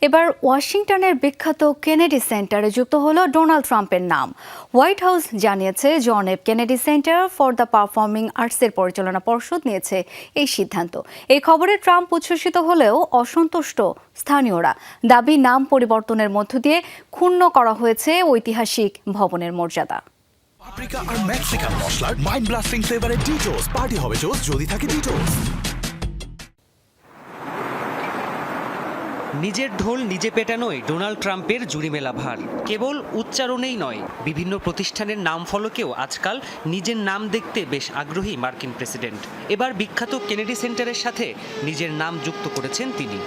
এবার ওয়াশিংটনের বিখ্যাত কেনেডি সেন্টারে যুক্ত হলো ডোনাল্ড ট্রাম্পের নাম। হোয়াইট হাউস জানিয়েছে John F Kennedy Center for the Performing আর্টসের পরিচালনা পর্ষদ নিয়েছে এই সিদ্ধান্ত। এই খবরে ট্রাম্প উচ্ছ্বসিত হলেও অসন্তুষ্ট স্থানীয়রা। দাবি নাম পরিবর্তনের মধ্য দিয়ে ক্ষুণ্ণ করা হয়েছে ঐতিহাসিক ভবনের মর্যাদা। পাপরিকা আর মেক্সিকান মশলার মাইন্ড ব্লাস্টিং ফ্লেভারে ডিটোস পার্টি হবে জোস যদি থাকে ডিটোস। নিজের ঢোল নিজে পেটানোয় ডোনাল্ড ট্রাম্পের জুড়ি মেলা ভার। কেবল উচ্চারণেই নয়, বিভিন্ন প্রতিষ্ঠানের নাম ফলকেও আজকাল নিজের নাম দেখতে বেশ আগ্রহী মার্কিন প্রেসিডেন্ট। এবার বিখ্যাত কেনেডি সেন্টারের সাথে নিজের নাম যুক্ত করেছেন তিনি।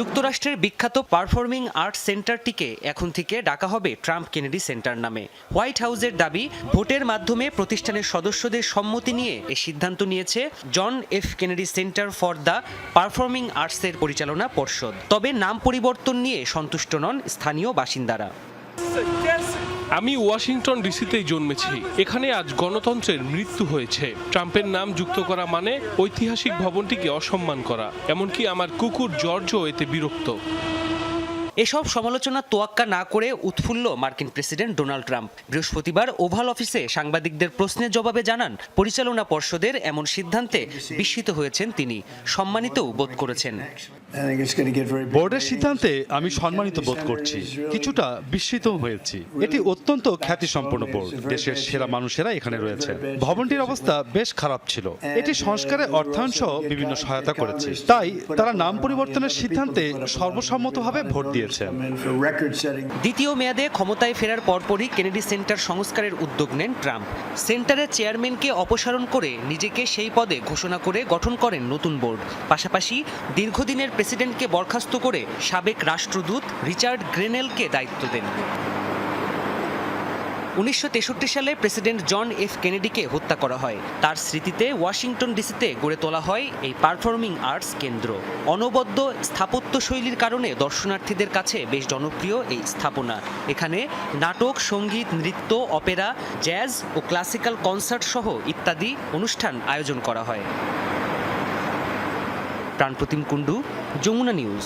যুক্তরাষ্ট্রের বিখ্যাত পারফর্মিং আর্টস সেন্টারটিকে এখন থেকে ডাকা হবে ট্রাম্প কেনেডি সেন্টার নামে। হোয়াইট হাউসের দাবি, ভোটের মাধ্যমে প্রতিষ্ঠানের সদস্যদের সম্মতি নিয়ে এই সিদ্ধান্ত নিয়েছে John F Kennedy Center for the Performing আর্টসের পরিচালনা পর্ষদ। তবে নাম পরিবর্তন নিয়ে সন্তুষ্ট নন স্থানীয় বাসিন্দারা। আমি ওয়াশিংটন ডিসিতেই জন্মেছি। এখানে আজ গণতন্ত্রের মৃত্যু হয়েছে। ট্রাম্পের নাম যুক্ত করা মানে ঐতিহাসিক ভবনটিকে অসম্মান করা। এমনকি আমার কুকুর জর্জও এতে বিরক্ত। এসব সমালোচনা তোয়াক্কা না করে উৎফুল্ল মার্কিন প্রেসিডেন্ট ডোনাল্ড ট্রাম্প। বৃহস্পতিবার ওভাল অফিসে সাংবাদিকদের প্রশ্নের জবাবে জানান, পরিচালনা পর্ষদের এমন সিদ্ধান্তে বিস্মিত হয়েছেন তিনি, সম্মানিতও বোধ করেছেন। বোর্ডের সিদ্ধান্তে আমি সম্মানিত বোধ করছি, কিছুটা বিস্মিত হয়েছি। এটি অত্যন্ত খ্যাতিসম্পন্ন বোর্ড, দেশের সেরা মানুষেরা এখানে রয়েছে। ভবনটির অবস্থা বেশ খারাপ ছিল। এটি সংস্কারে অর্থায়ন সহ বিভিন্ন সহায়তা করেছে, তাই তারা নাম পরিবর্তনের সিদ্ধান্তে সর্বসম্মতভাবে ভোট দিয়েছে। দ্বিতীয় মেয়াদে ক্ষমতায় ফেরার পরপরই কেনেডি সেন্টার সংস্কারের উদ্যোগ নেন ট্রাম্প। সেন্টারের চেয়ারম্যানকে অপসারণ করে নিজেকে সেই পদে ঘোষণা করে গঠন করেন নতুন বোর্ড। পাশাপাশি দীর্ঘদিনের প্রেসিডেন্টকে বরখাস্ত করে সাবেক রাষ্ট্রদূত রিচার্ড গ্রেনেলকে দায়িত্ব দেন। 1963 সালে প্রেসিডেন্ট জন এফ কেনেডিকে হত্যা করা হয়। তার স্মৃতিতে ওয়াশিংটন ডিসিতে গড়ে তোলা হয় এই পারফর্মিং আর্টস কেন্দ্র। অনবদ্য স্থাপত্য শৈলীর কারণে দর্শনার্থীদের কাছে বেশ জনপ্রিয় এই স্থাপনা। এখানে নাটক, সঙ্গীত, নৃত্য, অপেরা, জ্যাজ ও ক্লাসিক্যাল কনসার্ট সহ ইত্যাদি অনুষ্ঠান আয়োজন করা হয়। প্রাণপ্রতিম কুণ্ডু, যমুনা নিউজ।